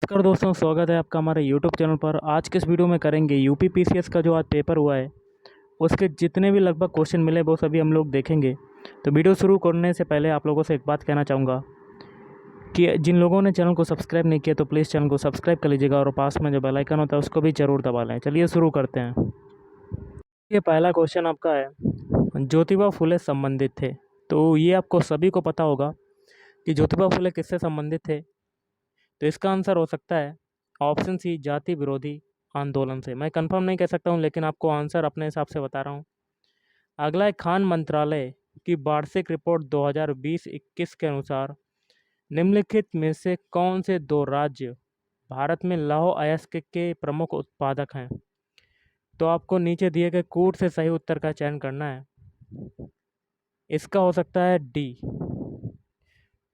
नमस्कार दोस्तों, स्वागत है आपका हमारे यूट्यूब चैनल पर। आज के इस वीडियो में करेंगे यूपी पीसीएस का जो आज पेपर हुआ है उसके जितने भी लगभग क्वेश्चन मिले वो सभी हम लोग देखेंगे। तो वीडियो शुरू करने से पहले आप लोगों से एक बात कहना चाहूँगा कि जिन लोगों ने चैनल को सब्सक्राइब नहीं किया तो प्लीज़ चैनल को सब्सक्राइब कर लीजिएगा और पास में जो बेल आइकन होता है उसको भी ज़रूर दबा लें। चलिए शुरू करते हैं। ये पहला क्वेश्चन आपका है, ज्योतिबा फुले संबंधित थे। तो ये आपको सभी को पता होगा कि ज्योतिबा फुले किससे संबंधित थे। तो इसका आंसर हो सकता है ऑप्शन सी, जाति विरोधी आंदोलन से। मैं कंफर्म नहीं कह सकता हूँ लेकिन आपको आंसर अपने हिसाब से बता रहा हूँ। अगला है, खान मंत्रालय की वार्षिक रिपोर्ट 2020-21 के अनुसार निम्नलिखित में से कौन से दो राज्य भारत में लौह अयस्क के प्रमुख उत्पादक हैं। तो आपको नीचे दिए गए कूट से सही उत्तर का चयन करना है। इसका हो सकता है डी,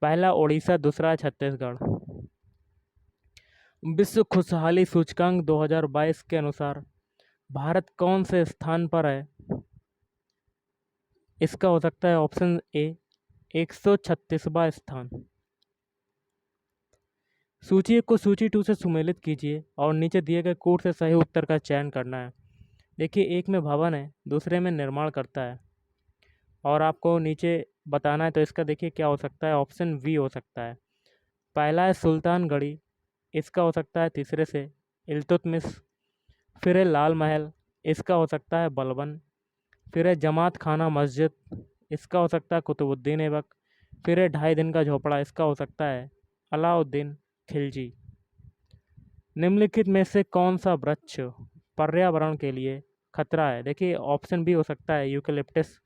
पहला उड़ीसा, दूसरा छत्तीसगढ़। विश्व खुशहाली सूचकांक 2022 के अनुसार भारत कौन से स्थान पर है। इसका हो सकता है ऑप्शन ए, 136वां स्थान। सूची एक को सूची 2 से सुमेलित कीजिए और नीचे दिए गए कोड से सही उत्तर का चयन करना है। देखिए, एक में भवन है, दूसरे में निर्माण करता है और आपको नीचे बताना है। तो इसका देखिए क्या हो सकता है, ऑप्शन वी हो सकता है। पहला है सुल्तानगढ़ी, इसका हो सकता है तीसरे से इल्तुतमिश। फिर है लाल महल, इसका हो सकता है बलबन। फिर है जमात खाना मस्जिद, इसका हो सकता है कुतुबुद्दीन ऐबक। फिर है 2.5 दिन का झोपड़ा, इसका हो सकता है अलाउद्दीन खिलजी। निम्नलिखित में से कौन सा वृक्ष पर्यावरण के लिए खतरा है। देखिए, ऑप्शन बी हो सकता है यूकेलिप्टस,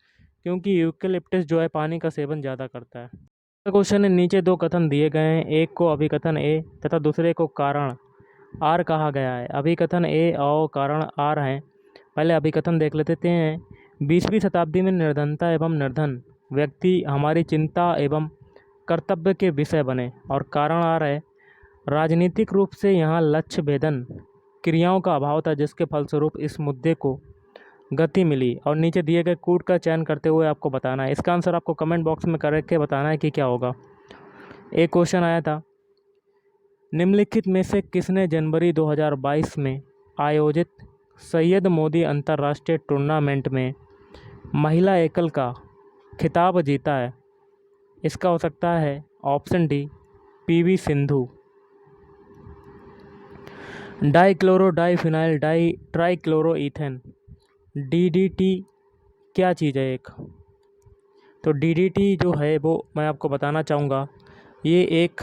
क्योंकि यूकेलिप्टस जो है पानी का सेवन ज़्यादा करता है। क्वेश्चन है, नीचे दो कथन दिए गए हैं, एक को अभिकथन ए तथा दूसरे को कारण आर कहा गया है। अभिकथन ए और कारण आर हैं। पहले अभिकथन देख लेते हैं। 20वीं शताब्दी में निर्धनता एवं निर्धन व्यक्ति हमारी चिंता एवं कर्तव्य के विषय बने। और कारण आ रहा है, राजनीतिक रूप से यहाँ लक्ष्य भेदन क्रियाओं का अभाव था जिसके फलस्वरूप इस मुद्दे को गति मिली। और नीचे दिए गए कूट का चयन करते हुए आपको बताना है। इसका आंसर आपको कमेंट बॉक्स में करके बताना है कि क्या होगा। एक क्वेश्चन आया था, निम्नलिखित में से किसने जनवरी 2022 में आयोजित सैयद मोदी अंतर्राष्ट्रीय टूर्नामेंट में महिला एकल का खिताब जीता है। इसका हो सकता है option D, P V Sindhu. Dichloro diphenyl di trichloroethane, DDT क्या चीज़ है एक। तो डीडीटी जो है वो मैं आपको बताना चाहूँगा, ये एक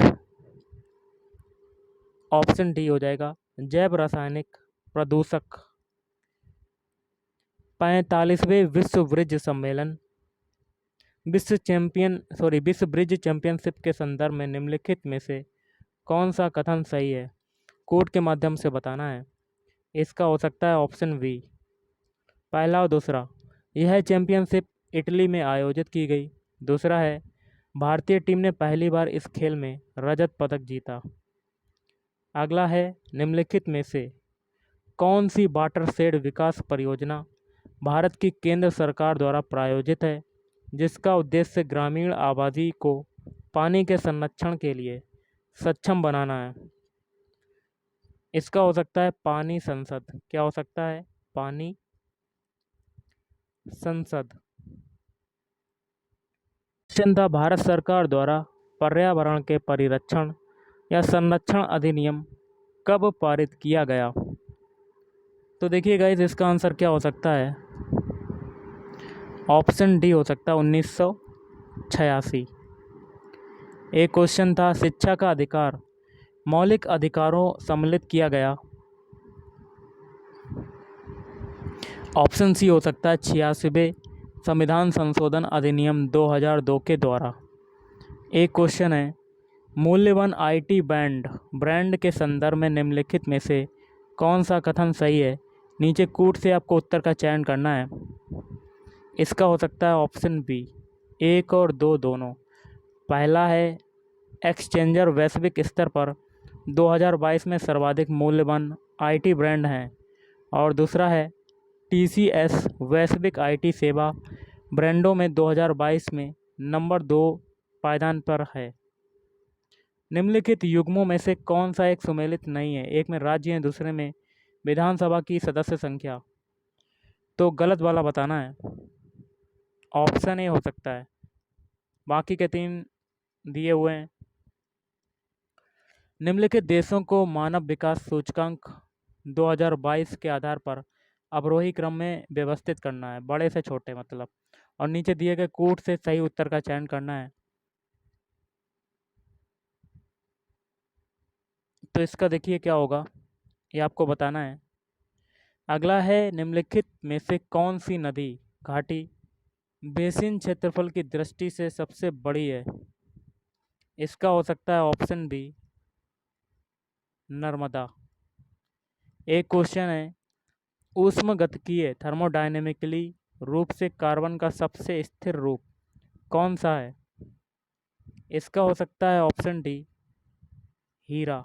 ऑप्शन डी हो जाएगा, जैव रासायनिक प्रदूषक। 45वें विश्व ब्रिज सम्मेलन विश्व ब्रिज चैंपियनशिप के संदर्भ में निम्नलिखित में से कौन सा कथन सही है। कोड के माध्यम से बताना है। इसका हो सकता है ऑप्शन वी, पहला और दूसरा। यह चैंपियनशिप इटली में आयोजित की गई। दूसरा है, भारतीय टीम ने पहली बार इस खेल में रजत पदक जीता। अगला है, निम्नलिखित में से कौन सी वाटरशेड विकास परियोजना भारत की केंद्र सरकार द्वारा प्रायोजित है जिसका उद्देश्य ग्रामीण आबादी को पानी के संरक्षण के लिए सक्षम बनाना है। इसका हो सकता है पानी संसद। क्या हो सकता है, पानी संसद। क्वेश्चन था, भारत सरकार द्वारा पर्यावरण के परिरक्षण या संरक्षण अधिनियम कब पारित किया गया। तो देखिए गाइस, इसका आंसर क्या हो सकता है, ऑप्शन डी हो सकता है 1986। एक क्वेश्चन था, शिक्षा का अधिकार मौलिक अधिकारों सम्मिलित किया गया। ऑप्शन सी हो सकता है 86वें संविधान संशोधन अधिनियम 2002 के द्वारा। एक क्वेश्चन है, मूल्यवान आईटी ब्रांड के संदर्भ में निम्नलिखित में से कौन सा कथन सही है। नीचे कूट से आपको उत्तर का चयन करना है। इसका हो सकता है ऑप्शन बी, 1 और 2 दोनों। पहला है, एक्सचेंजर वैश्विक स्तर पर 2022 में सर्वाधिक मूल्यवान आईटी ब्रांड हैं। और दूसरा है, टीसीएस वैश्विक आईटी सेवा ब्रांडों में 2022 में नंबर 2 पायदान पर है। निम्नलिखित युग्मों में से कौन सा एक सुमेलित नहीं है? एक में राज्य है, दूसरे में विधानसभा की सदस्य संख्या। तो गलत वाला बताना है। ऑप्शन ए हो सकता है, बाकी के 3 दिए हुए हैं। निम्नलिखित देशों को मानव विकास सूचकांक 2022 के आधार पर अवरोही क्रम में व्यवस्थित करना है, बड़े से छोटे मतलब, और नीचे दिए गए कूट से सही उत्तर का चयन करना है। तो इसका देखिए क्या होगा, ये आपको बताना है। अगला है, निम्नलिखित में से कौन सी नदी घाटी बेसिन क्षेत्रफल की दृष्टि से सबसे बड़ी है? इसका हो सकता है ऑप्शन बी, नर्मदा। एक क्वेश्चन है, ऊष्मगतिकीय थर्मोडायनेमिकली रूप से कार्बन का सबसे स्थिर रूप कौन सा है? इसका हो सकता है ऑप्शन डी, हीरा।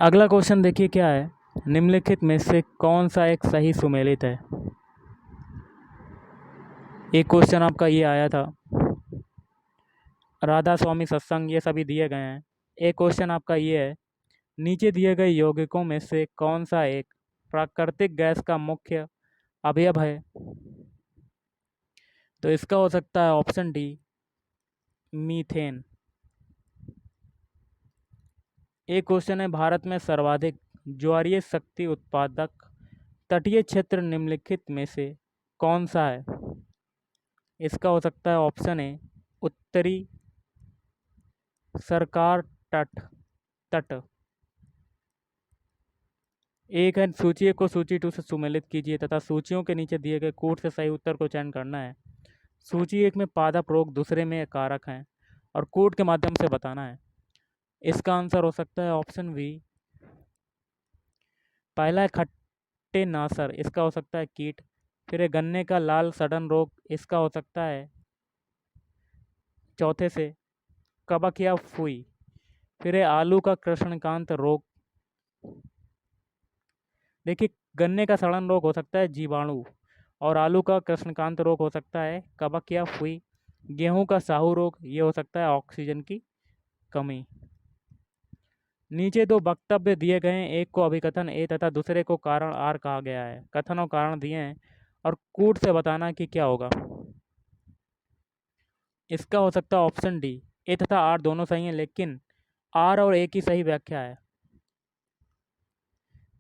अगला क्वेश्चन देखिए क्या है, निम्नलिखित में से कौन सा एक सही सुमेलित है? एक क्वेश्चन आपका ये आया था, राधा स्वामी सत्संग, ये सभी दिए गए हैं। एक क्वेश्चन आपका ये है, नीचे दिए गए यौगिकों में से कौन सा एक प्राकृतिक गैस का मुख्य अवयव है? तो इसका हो सकता है ऑप्शन डी, मीथेन। एक क्वेश्चन है, भारत में सर्वाधिक ज्वारीय शक्ति उत्पादक तटीय क्षेत्र निम्नलिखित में से कौन सा है? इसका हो सकता है ऑप्शन ए, उत्तरी सरकार तट तट। एक है, सूची को सूची 2 से सुमेलित कीजिए तथा सूचियों के नीचे दिए गए कूट से सही उत्तर को चयन करना है। सूची 1 में पादप रोग, दूसरे में कारक हैं और कूट के माध्यम से बताना है। इसका आंसर हो सकता है ऑप्शन बी, पहला है खट्टे नासर, इसका हो सकता है कीट। फिर है गन्ने का लाल सड़न रोग, इसका हो सकता है चौथे से कवक या फुई। फिर है आलू का कृष्णकांत रोग। देखिए, गन्ने का सड़न रोग हो सकता है जीवाणु और आलू का कृष्णकांत रोग हो सकता है कवक या फुई। गेहूं का साहू रोग, ये हो सकता है ऑक्सीजन की कमी। नीचे 2 वक्तव्य दिए गए हैं, एक को अभिकथन ए तथा दूसरे को कारण आर कहा गया है। कथन और कारण दिए हैं और कूट से बताना कि क्या होगा। इसका हो सकता है ऑप्शन डी, ए तथा आर दोनों सही हैं, लेकिन आर और ए की सही व्याख्या है।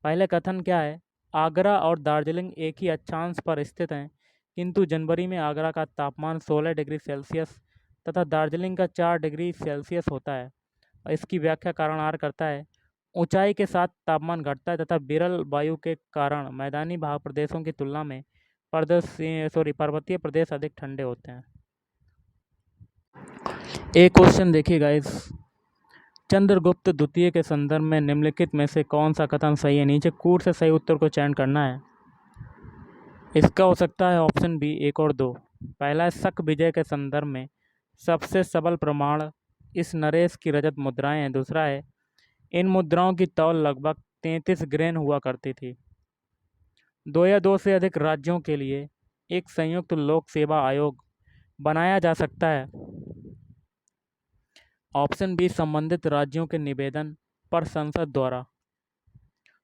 पहले कथन क्या है, आगरा और दार्जिलिंग एक ही अक्षांश पर स्थित हैं, किंतु जनवरी में आगरा का तापमान 16 डिग्री सेल्सियस तथा दार्जिलिंग का 4 डिग्री सेल्सियस होता है। और इसकी व्याख्या कारण आर करता है, ऊंचाई के साथ तापमान घटता है तथा विरल वायु के कारण मैदानी भाग प्रदेशों की तुलना में पर्वतीय प्रदेश अधिक ठंडे होते हैं। एक क्वेश्चन देखिए गाइस, चंद्रगुप्त द्वितीय के संदर्भ में निम्नलिखित में से कौन सा कथन सही है? नीचे कूट से सही उत्तर को चयन करना है। इसका हो सकता है ऑप्शन बी, 1 और 2। पहला है, शक विजय के संदर्भ में सबसे सबल प्रमाण इस नरेश की रजत मुद्राएं हैं। दूसरा है, इन मुद्राओं की तौल लगभग 33 ग्रेन हुआ करती थी। 2 या 2 से अधिक राज्यों के लिए एक संयुक्त लोक सेवा आयोग बनाया जा सकता है। ऑप्शन बी, संबंधित राज्यों के निवेदन पर संसद द्वारा।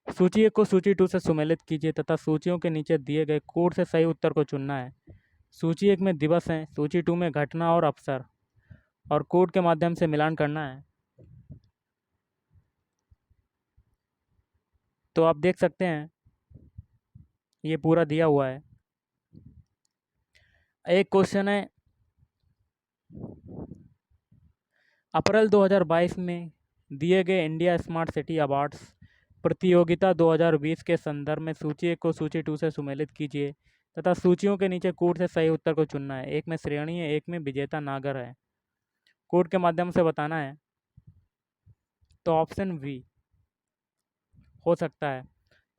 सूची 1 को सूची 2 से सुमेलित कीजिए तथा सूचियों के नीचे दिए गए कोड से सही उत्तर को चुनना है। सूची 1 में दिवस हैं, सूची 2 में घटना और अवसर, और कोड के माध्यम से मिलान करना है। तो आप देख सकते हैं ये पूरा दिया हुआ है। एक क्वेश्चन है, अप्रैल 2022 में दिए गए इंडिया स्मार्ट सिटी अवार्ड्स प्रतियोगिता 2020 के संदर्भ में सूची 1 को सूची 2 से सुमेलित कीजिए तथा सूचियों के नीचे कोड से सही उत्तर को चुनना है। एक में श्रेणी है, एक में विजेता नागर है। कोड के माध्यम से बताना है। तो ऑप्शन बी हो सकता है,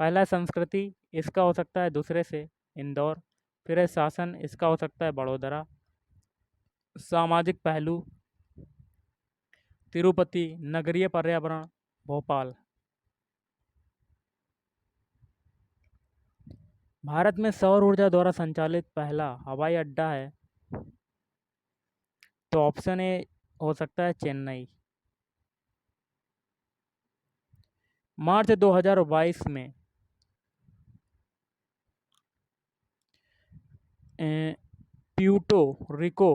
पहला है संस्कृति, इसका हो सकता है दूसरे से इंदौर। फिर है शासन, इसका हो सकता है बड़ोदरा। सामाजिक पहलू तिरुपति। नगरीय पर्यावरण भोपाल। भारत में सौर ऊर्जा द्वारा संचालित पहला हवाई अड्डा है। तो ऑप्शन ए हो सकता है चेन्नई। मार्च 2022 में प्यूर्टो रिको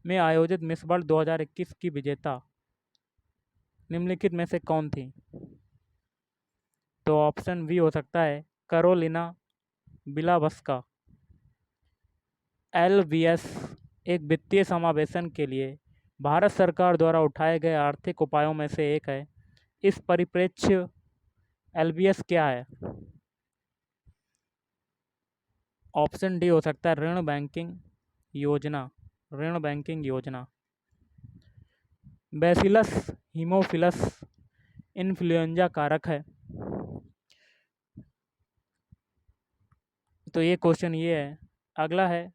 में आयोजित मिस वर्ल्ड 2021 की विजेता निम्नलिखित में से कौन थी? तो ऑप्शन बी हो सकता है कैरोलिना बिलावस्का। एलवीएस एक वित्तीय समावेशन के लिए भारत सरकार द्वारा उठाए गए आर्थिक उपायों में से एक है। इस परिप्रेक्ष्य एलवीएस क्या है? ऑप्शन डी हो सकता है ऋण बैंकिंग योजना। ऋण बैंकिंग योजना। बैसिलस हीमोफिलस इन्फ्लुएंजा कारक है। तो ये क्वेश्चन ये है। अगला है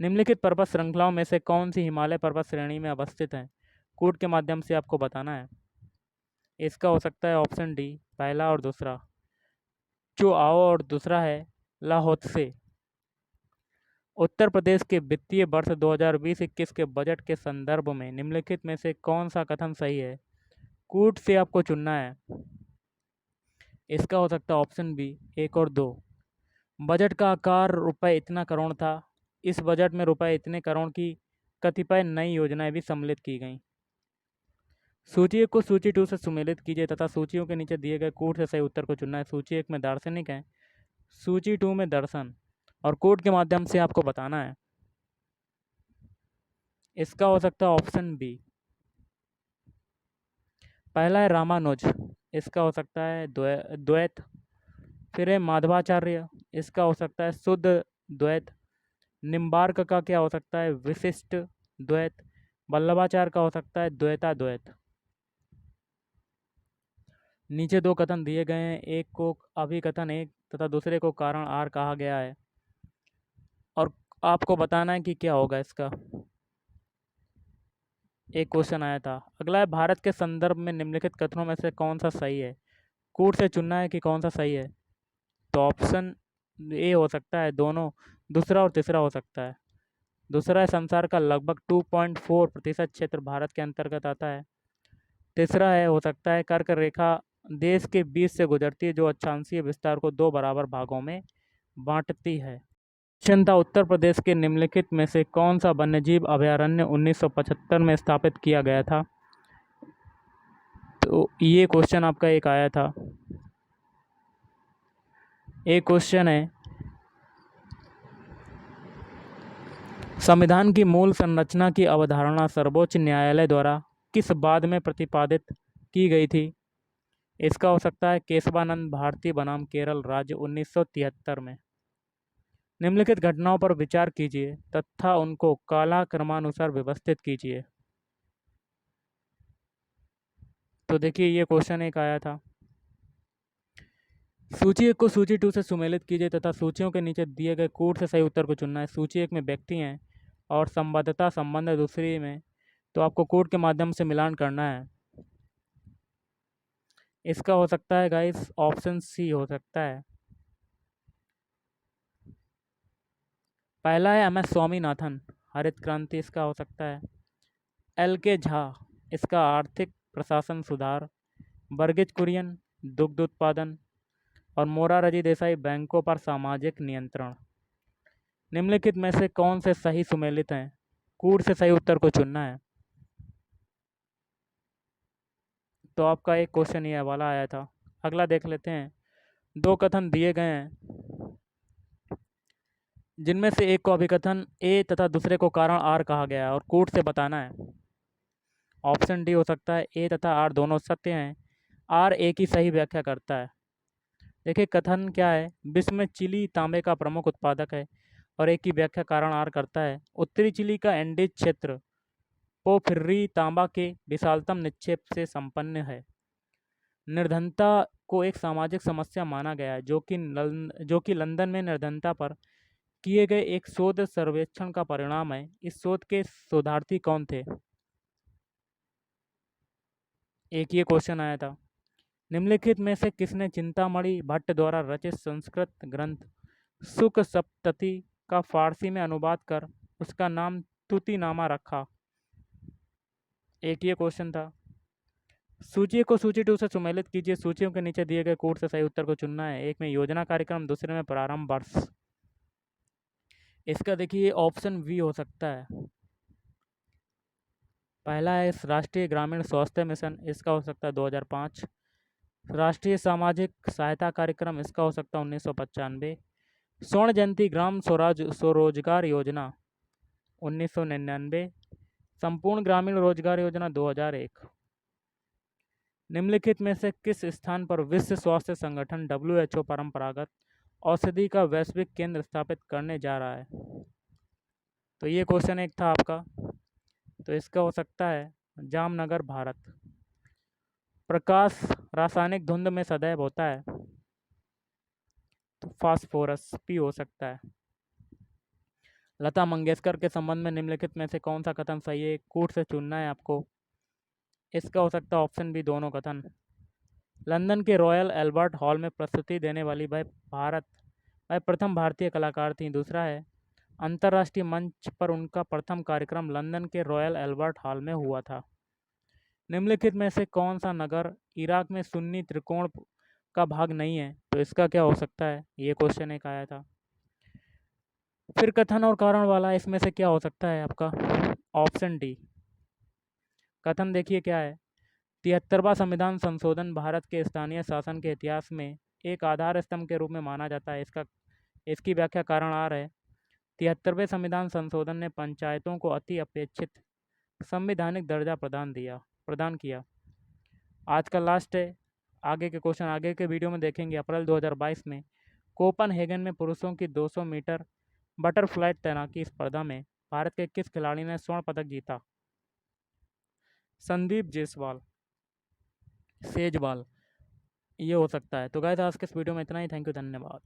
निम्नलिखित पर्वत श्रृंखलाओं में से कौन सी हिमालय पर्वत श्रेणी में अवस्थित है? कूट के माध्यम से आपको बताना है। इसका हो सकता है ऑप्शन डी पहला और दूसरा चुआओ और दूसरा है लाहौत्से। उत्तर प्रदेश के वित्तीय वर्ष 2020-21 के बजट के संदर्भ में निम्नलिखित में से कौन सा कथन सही है? कूट से आपको चुनना है। इसका हो सकता है ऑप्शन बी 1 और 2। बजट का आकार रुपए इतना करोड़ था। इस बजट में रुपए इतने करोड़ की कतिपय नई योजनाएं भी सम्मिलित की गईं। सूची 1 को सूची 2 से सुमेलित कीजिए तथा सूचियों के नीचे दिए गए कूट से सही उत्तर को चुनना है। सूची 1 में दार्शनिक है, सूची 2 में दर्शन, और कूट के माध्यम से आपको बताना है। इसका हो सकता है ऑप्शन बी पहला है रामानुज। इसका हो सकता है द्वैत। फिर है माधवाचार्य। इसका हो सकता है शुद्ध द्वैत। निम्बार्क का क्या हो सकता है? विशिष्ट द्वैत। वल्लभाचार्य का हो सकता है द्वैताद्वैत। नीचे दो कथन दिए गए हैं, एक को अभिकथन 1 तथा दूसरे को कारण आर कहा गया है और आपको बताना है कि क्या होगा इसका। एक क्वेश्चन आया था। अगला है भारत के संदर्भ में निम्नलिखित कथनों में से कौन सा सही है? कूट से चुनना है कि कौन सा सही है। तो ऑप्शन ए हो सकता है दोनों, दूसरा और तीसरा हो सकता है। दूसरा है संसार का लगभग 2.4% क्षेत्र भारत के अंतर्गत आता है। तीसरा है हो सकता है कर्क रेखा देश के बीच से गुजरती है जो अक्षांशीय विस्तार को 2 बराबर भागों में बांटती है। क्वेश्चन था उत्तर प्रदेश के निम्नलिखित में से कौन सा वन्यजीव अभयारण्य 1975 में स्थापित किया गया था? तो ये क्वेश्चन आपका एक आया था। एक क्वेश्चन है संविधान की मूल संरचना की अवधारणा सर्वोच्च न्यायालय द्वारा किस बाद में प्रतिपादित की गई थी? इसका हो सकता है केशवानंद भारती बनाम केरल राज्य 1973 में। निम्नलिखित घटनाओं पर विचार कीजिए तथा उनको कालक्रमानुसार व्यवस्थित कीजिए। तो देखिए ये क्वेश्चन एक आया था। सूची 1 को सूची 2 से सुमेलित कीजिए तथा सूचियों के नीचे दिए गए कूट से सही उत्तर को चुनना है। सूची 1 में व्यक्ति हैं और संबद्धता संबंध है दूसरी में, तो आपको कूट के माध्यम से मिलान करना है। इसका हो सकता है गाइस ऑप्शन सी हो सकता है। पहला है एम एस स्वामीनाथन हरित क्रांति, इसका हो सकता है। एल के झा इसका आर्थिक प्रशासन सुधार। वर्गीज कुरियन दुग्ध उत्पादन और मोरारजी देसाई बैंकों पर सामाजिक नियंत्रण। निम्नलिखित में से कौन से सही सुमेलित हैं? कूट से सही उत्तर को चुनना है। तो आपका एक क्वेश्चन ये वाला आया था। अगला देख लेते हैं। दो कथन दिए गए हैं जिनमें से एक को अभिकथन ए तथा दूसरे को कारण आर कहा गया है और कूट से बताना है। ऑप्शन डी हो सकता है ए तथा आर दोनों सत्य हैं। आर ए की सही व्याख्या करता है। देखिए कथन क्या है, विश्व में चिली तांबे का प्रमुख उत्पादक है और एक की व्याख्या कारण आर करता है। उत्तरी चिली का एंडीज क्षेत्र पोर्फिरी तांबा के विशालतम निक्षेप से संपन्न है। निर्धनता को एक सामाजिक समस्या माना गया है जो कि लंदन में निर्धनता पर किए गए एक शोध सर्वेक्षण का परिणाम है। इस शोध के शोधार्थी कौन थे? एक ये क्वेश्चन आया था। निम्नलिखित में से किसने चिंतामणि भट्ट द्वारा रचित संस्कृत ग्रंथ सुख सप्तति का फारसी में अनुवाद कर उसका नाम स्तुतिनामा रखा? एक ये क्वेश्चन था। सूची को सूची 2 से सुमेलित कीजिए। सूचियों के नीचे दिए गए कोड से सही उत्तर को चुनना है। एक में योजना कार्यक्रम, दूसरे में प्रारंभ वर्ष। इसका देखिए ऑप्शन बी हो सकता है। पहला है राष्ट्रीय ग्रामीण स्वास्थ्य मिशन, इसका हो सकता है 2005। राष्ट्रीय सामाजिक सहायता कार्यक्रम, इसका हो सकता है 1995। स्वर्ण जयंती ग्राम स्वरोजगार योजना 1999। संपूर्ण ग्रामीण रोजगार योजना 2001। निम्नलिखित में से किस स्थान पर विश्व स्वास्थ्य संगठन WHO परंपरागत औषधि का वैश्विक केंद्र स्थापित करने जा रहा है? तो ये क्वेश्चन एक था आपका। तो इसका हो सकता है जामनगर, भारत। प्रकाश रासायनिक धुंध में सदैव होता है, तो फास्फोरस पी हो सकता है। लता मंगेशकर के संबंध में निम्नलिखित में से कौन सा कथन सही है? कूट से चुनना है आपको। इसका हो सकता है ऑप्शन बी, दोनों कथन। लंदन के रॉयल एल्बर्ट हॉल में प्रस्तुति देने वाली वह प्रथम भारतीय कलाकार थीं। दूसरा है अंतर्राष्ट्रीय मंच पर उनका प्रथम कार्यक्रम लंदन के रॉयल एल्बर्ट हॉल में हुआ था। निम्नलिखित में से कौन सा नगर इराक में सुन्नी त्रिकोण का भाग नहीं है? तो इसका क्या हो सकता है? ये क्वेश्चन एक आया था। फिर कथन और कारण वाला, इसमें से क्या हो सकता है आपका? Option D. कथन देखिए क्या है। 73वां संविधान संशोधन भारत के स्थानीय शासन के इतिहास में एक आधार स्तंभ के रूप में माना जाता है। इसकी व्याख्या कारण आ रहा है। 73वें संविधान संशोधन ने पंचायतों को अति अपेक्षित संवैधानिक दर्जा प्रदान किया। आज का लास्ट है। आगे के क्वेश्चन आगे के वीडियो में देखेंगे। अप्रैल 2022 में कोपनहेगन में पुरुषों की 200 मीटर बटरफ्लाई तैराकी स्पर्धा में भारत के किस खिलाड़ी ने स्वर्ण पदक जीता? संदीप सेजवाल ये हो सकता है। तो गाइस आज के इस वीडियो में इतना ही। थैंक यू, धन्यवाद।